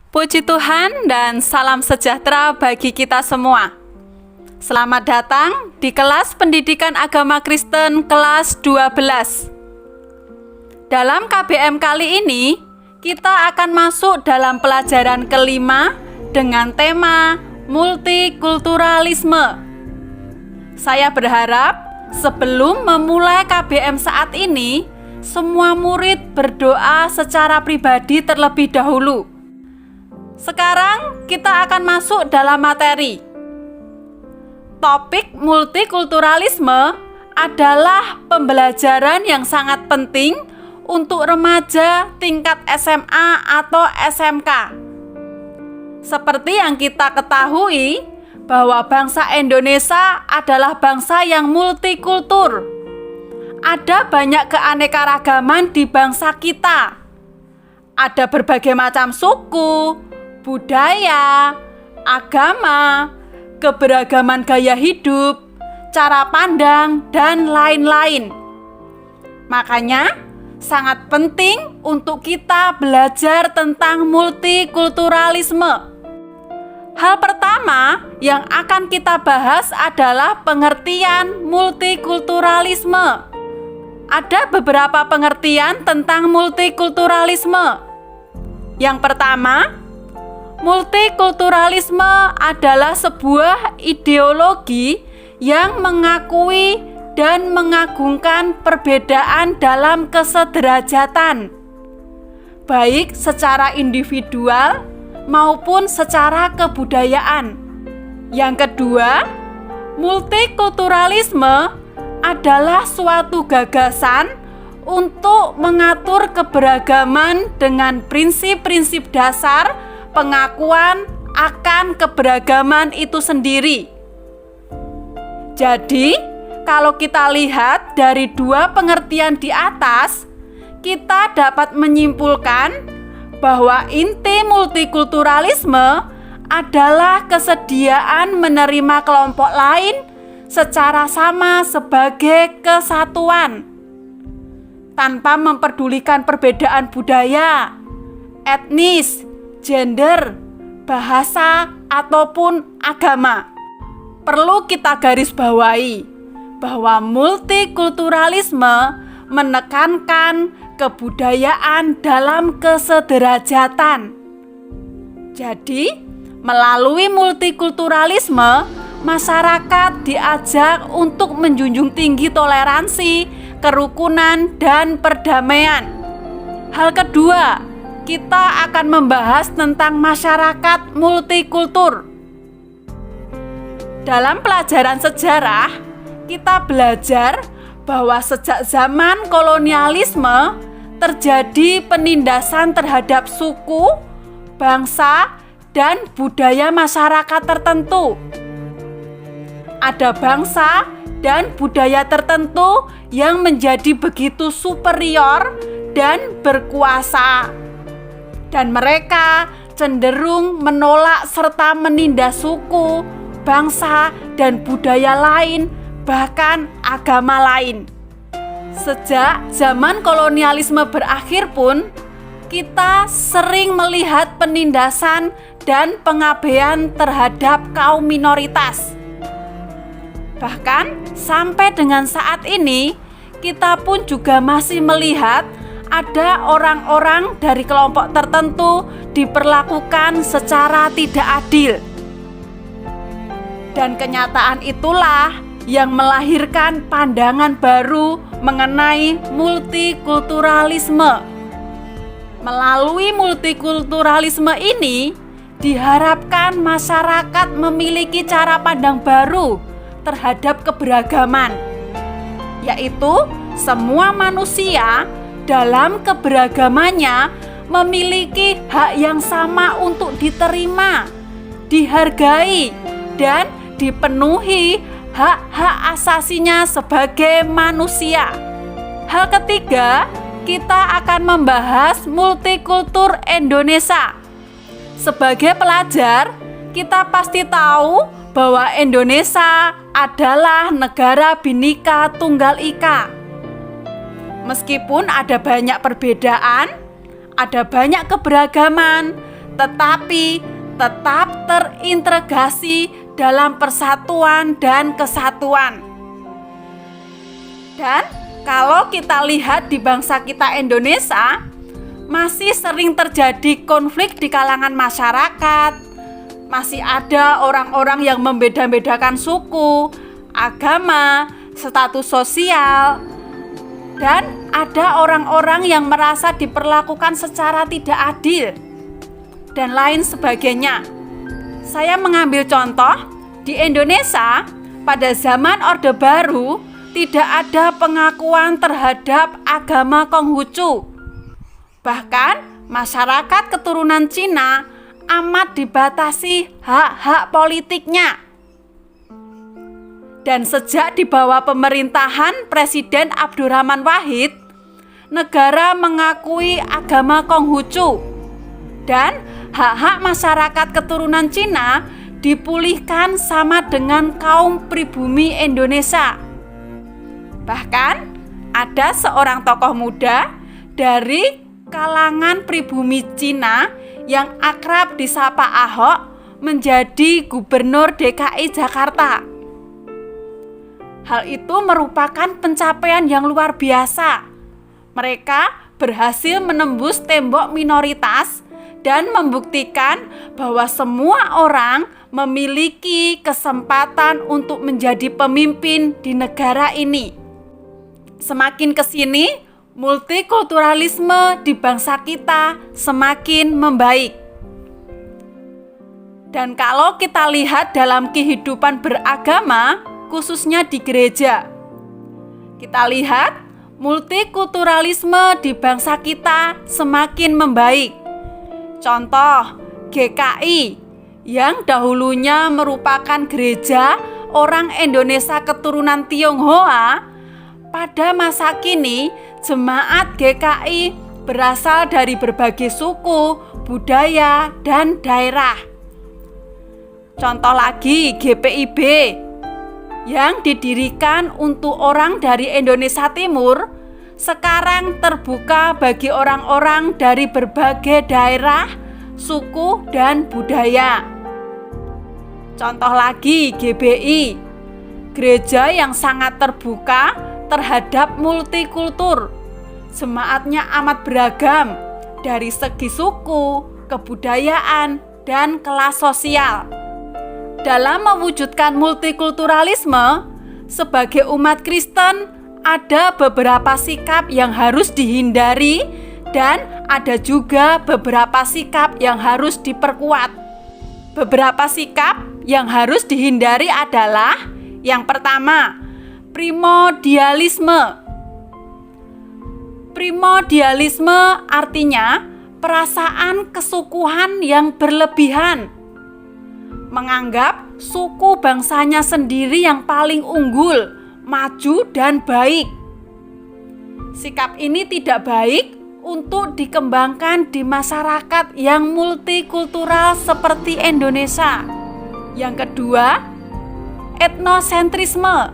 Puji Tuhan dan salam sejahtera bagi kita semua. Selamat datang di kelas Pendidikan Agama Kristen kelas 12. Dalam KBM kali ini, kita akan masuk dalam pelajaran kelima dengan tema multikulturalisme. Saya berharap sebelum memulai KBM saat ini, semua murid berdoa secara pribadi terlebih dahulu. Sekarang kita akan masuk dalam materi. Topik multikulturalisme adalah pembelajaran yang sangat penting untuk remaja tingkat SMA atau SMK. Seperti yang kita ketahui, bahwa bangsa Indonesia adalah bangsa yang multikultur. Ada banyak keanekaragaman di bangsa kita. Ada berbagai macam suku, budaya, agama, keberagaman gaya hidup, cara pandang, dan lain-lain. Makanya, sangat penting untuk kita belajar tentang multikulturalisme. Hal pertama yang akan kita bahas adalah pengertian multikulturalisme. Ada beberapa pengertian tentang multikulturalisme. Yang pertama, multikulturalisme adalah sebuah ideologi yang mengakui dan mengagungkan perbedaan dalam kesederajatan, baik secara individual maupun secara kebudayaan. Yang kedua, multikulturalisme adalah suatu gagasan untuk mengatur keberagaman dengan prinsip-prinsip dasar pengakuan akan keberagaman itu sendiri. Jadi, kalau kita lihat dari dua pengertian di atas, kita dapat menyimpulkan bahwa inti multikulturalisme adalah kesediaan menerima kelompok lain secara sama sebagai kesatuan, tanpa memperdulikan perbedaan budaya, etnis, gender, bahasa, ataupun agama. Perlu kita garis bawahi bahwa multikulturalisme menekankan kebudayaan dalam kesederajatan. Jadi, melalui multikulturalisme, masyarakat diajak untuk menjunjung tinggi toleransi, kerukunan, dan perdamaian. Hal kedua, kita akan membahas tentang masyarakat multikultur. Dalam pelajaran sejarah, kita belajar bahwa sejak zaman kolonialisme terjadi penindasan terhadap suku, bangsa, dan budaya masyarakat tertentu. Ada bangsa dan budaya tertentu yang menjadi begitu superior dan berkuasa, dan mereka cenderung menolak serta menindas suku, bangsa, dan budaya lain, bahkan agama lain. Sejak zaman kolonialisme berakhir pun, kita sering melihat penindasan dan pengabaian terhadap kaum minoritas. Bahkan sampai dengan saat ini, kita pun juga masih melihat ada orang-orang dari kelompok tertentu diperlakukan secara tidak adil. Dan kenyataan itulah yang melahirkan pandangan baru mengenai multikulturalisme. Melalui multikulturalisme ini, diharapkan masyarakat memiliki cara pandang baru terhadap keberagaman, yaitu semua manusia dalam keberagamannya memiliki hak yang sama untuk diterima, dihargai, dan dipenuhi hak-hak asasinya sebagai manusia. Hal ketiga, kita akan membahas multikultur Indonesia. Sebagai pelajar, kita pasti tahu bahwa Indonesia adalah negara Bhinneka Tunggal Ika. Meskipun ada banyak perbedaan, ada banyak keberagaman, tetapi tetap terintegrasi dalam persatuan dan kesatuan. Dan kalau kita lihat di bangsa kita Indonesia, masih sering terjadi konflik di kalangan masyarakat. Masih ada orang-orang yang membeda-bedakan suku, agama, status sosial, dan ada orang-orang yang merasa diperlakukan secara tidak adil, dan lain sebagainya. Saya mengambil contoh, di Indonesia pada zaman Orde Baru tidak ada pengakuan terhadap agama Konghucu. Bahkan masyarakat keturunan Cina amat dibatasi hak-hak politiknya. Dan sejak di bawah pemerintahan Presiden Abdurrahman Wahid, negara mengakui agama Konghucu dan hak-hak masyarakat keturunan Cina dipulihkan sama dengan kaum pribumi Indonesia. Bahkan ada seorang tokoh muda dari kalangan pribumi Cina yang akrab disapa Ahok menjadi Gubernur DKI Jakarta. Hal itu merupakan pencapaian yang luar biasa. Mereka berhasil menembus tembok minoritas dan membuktikan bahwa semua orang memiliki kesempatan untuk menjadi pemimpin di negara ini. Semakin kesini, multikulturalisme di bangsa kita semakin membaik. Dan kalau kita lihat dalam kehidupan beragama, khususnya di gereja, kita lihat multikulturalisme di bangsa kita semakin membaik. Contoh, GKI yang dahulunya merupakan gereja orang Indonesia keturunan Tionghoa, pada masa kini jemaat GKI berasal dari berbagai suku, budaya, dan daerah. Contoh lagi, GPIB yang didirikan untuk orang dari Indonesia Timur sekarang terbuka bagi orang-orang dari berbagai daerah, suku, dan budaya. Contoh lagi, GBI, gereja yang sangat terbuka terhadap multikultur. Jemaatnya amat beragam dari segi suku, kebudayaan, dan kelas sosial. Dalam mewujudkan multikulturalisme, sebagai umat Kristen ada beberapa sikap yang harus dihindari dan ada juga beberapa sikap yang harus diperkuat. Beberapa sikap yang harus dihindari adalah yang pertama, primordialisme. Primordialisme artinya perasaan kesukuan yang berlebihan, menganggap suku bangsanya sendiri yang paling unggul, maju, dan baik. Sikap ini tidak baik untuk dikembangkan di masyarakat yang multikultural seperti Indonesia. Yang kedua, etnosentrisme.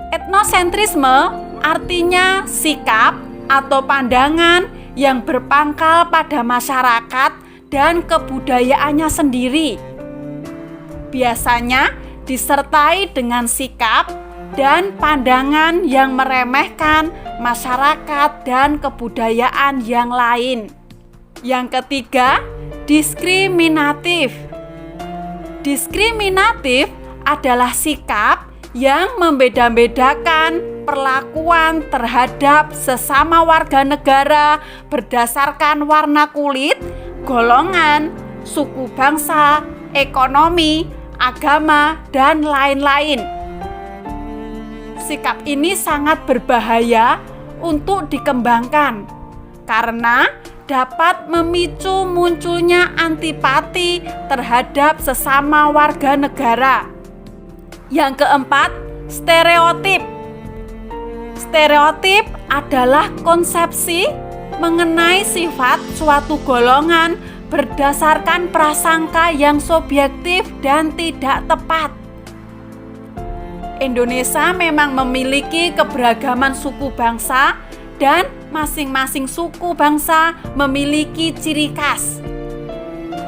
Etnosentrisme artinya sikap atau pandangan yang berpangkal pada masyarakat dan kebudayaannya sendiri. Biasanya disertai dengan sikap dan pandangan yang meremehkan masyarakat dan kebudayaan yang lain. Yang ketiga, diskriminatif. Diskriminatif adalah sikap yang membeda-bedakan perlakuan terhadap sesama warga negara berdasarkan warna kulit, golongan, suku bangsa, ekonomi, agama, dan lain-lain. Sikap ini sangat berbahaya untuk dikembangkan karena dapat memicu munculnya antipati terhadap sesama warga negara. Yang keempat, stereotip. Stereotip adalah konsepsi mengenai sifat suatu golongan berdasarkan prasangka yang subjektif dan tidak tepat. Indonesia memang memiliki keberagaman suku bangsa dan masing-masing suku bangsa memiliki ciri khas.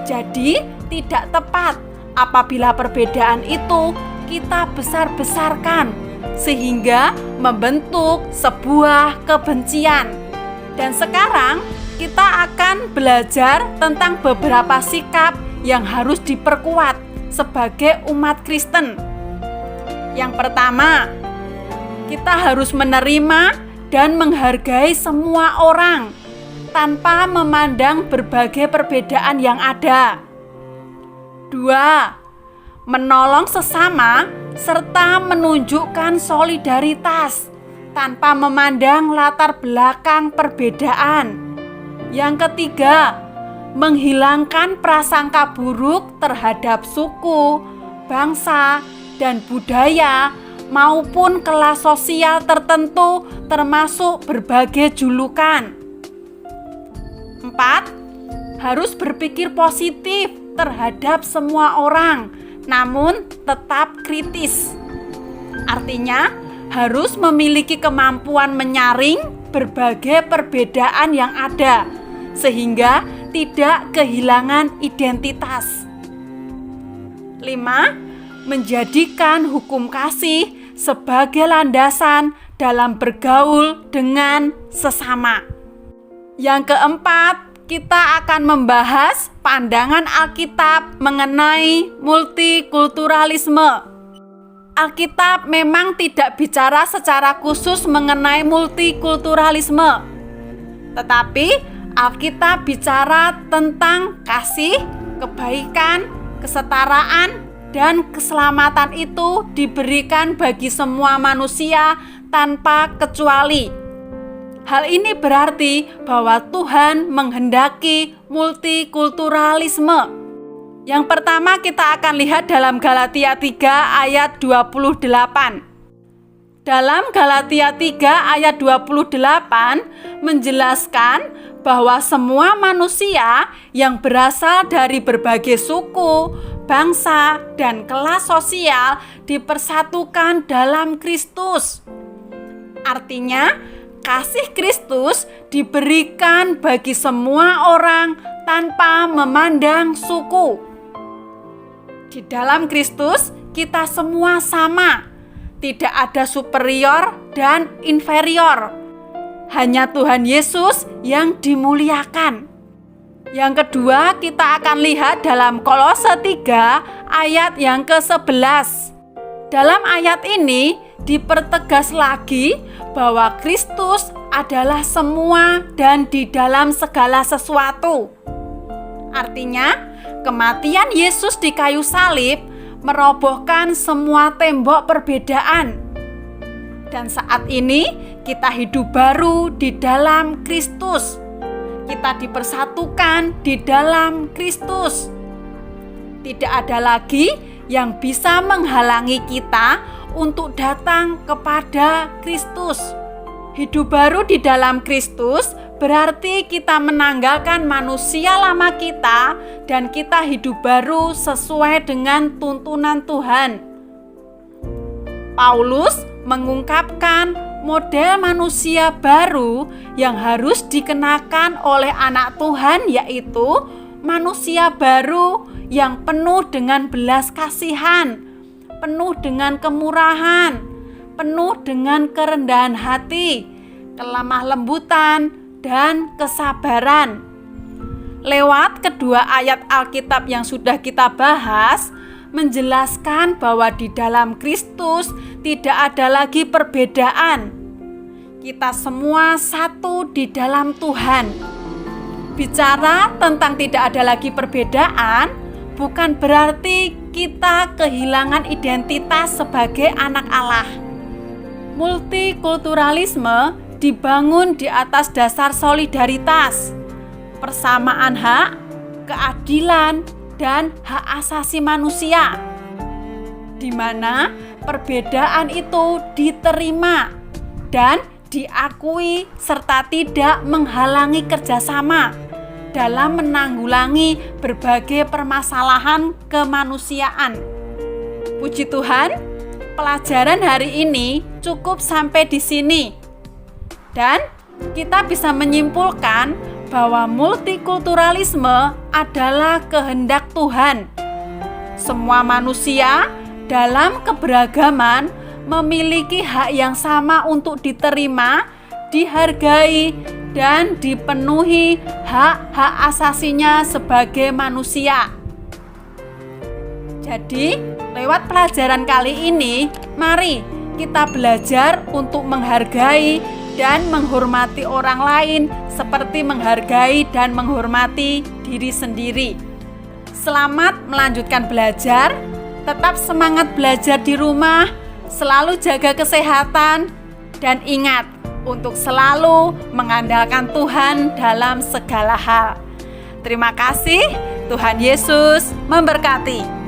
Jadi, tidak tepat apabila perbedaan itu kita besar-besarkan sehingga membentuk sebuah kebencian. Dan sekarang kita akan belajar tentang beberapa sikap yang harus diperkuat sebagai umat Kristen. Yang pertama, kita harus menerima dan menghargai semua orang tanpa memandang berbagai perbedaan yang ada. 2. Menolong sesama serta menunjukkan solidaritas tanpa memandang latar belakang perbedaan. Yang ketiga, menghilangkan prasangka buruk terhadap suku, bangsa, dan budaya maupun kelas sosial tertentu termasuk berbagai julukan. 4. Harus berpikir positif terhadap semua orang, namun tetap kritis. Artinya, harus memiliki kemampuan menyaring berbagai perbedaan yang ada, sehingga tidak kehilangan identitas. 5. Menjadikan hukum kasih sebagai landasan dalam bergaul dengan sesama. Yang keempat, kita akan membahas pandangan Alkitab mengenai multikulturalisme. Alkitab memang tidak bicara secara khusus mengenai multikulturalisme, tetapi Alkitab bicara tentang kasih, kebaikan, kesetaraan, dan keselamatan itu diberikan bagi semua manusia tanpa kecuali. Hal ini berarti bahwa Tuhan menghendaki multikulturalisme. Yang pertama kita akan lihat dalam Galatia 3 ayat 28. Dalam Galatia 3 ayat 28 menjelaskan bahwa semua manusia yang berasal dari berbagai suku, bangsa, dan kelas sosial dipersatukan dalam Kristus. Artinya, kasih Kristus diberikan bagi semua orang tanpa memandang suku. Di dalam Kristus, kita semua sama. Tidak ada superior dan inferior. Hanya Tuhan Yesus yang dimuliakan. Yang kedua, kita akan lihat dalam Kolose 3 ayat yang ke-11. Dalam ayat ini dipertegas lagi bahwa Kristus adalah semua dan di dalam segala sesuatu. Artinya, kematian Yesus di kayu salib merobohkan semua tembok perbedaan. Dan saat ini kita hidup baru di dalam Kristus. Kita dipersatukan di dalam Kristus. Tidak ada lagi yang bisa menghalangi kita untuk datang kepada Kristus. Hidup baru di dalam Kristus berarti kita menanggalkan manusia lama kita dan kita hidup baru sesuai dengan tuntunan Tuhan. Paulus mengungkapkan model manusia baru yang harus dikenakan oleh anak Tuhan, yaitu manusia baru yang penuh dengan belas kasihan, penuh dengan kemurahan, penuh dengan kerendahan hati, kelemah lembutan, dan kesabaran. Lewat kedua ayat Alkitab yang sudah kita bahas, menjelaskan bahwa di dalam Kristus tidak ada lagi perbedaan. Kita semua satu di dalam Tuhan. Bicara tentang tidak ada lagi perbedaan, bukan berarti kita kehilangan identitas sebagai anak Allah. Multikulturalisme dibangun di atas dasar solidaritas, persamaan hak, keadilan, dan hak asasi manusia, di mana perbedaan itu diterima dan diakui serta tidak menghalangi kerjasama dalam menanggulangi berbagai permasalahan kemanusiaan. Puji Tuhan, pelajaran hari ini cukup sampai di sini. Dan kita bisa menyimpulkan bahwa multikulturalisme adalah kehendak Tuhan. Semua manusia dalam keberagaman memiliki hak yang sama untuk diterima, dihargai, dan dipenuhi hak-hak asasinya sebagai manusia. Jadi, lewat pelajaran kali ini, mari kita belajar untuk menghargai dan menghormati orang lain seperti menghargai dan menghormati diri sendiri. Selamat melanjutkan belajar, tetap semangat belajar di rumah, selalu jaga kesehatan, dan ingat untuk selalu mengandalkan Tuhan dalam segala hal. Terima kasih, Tuhan Yesus memberkati.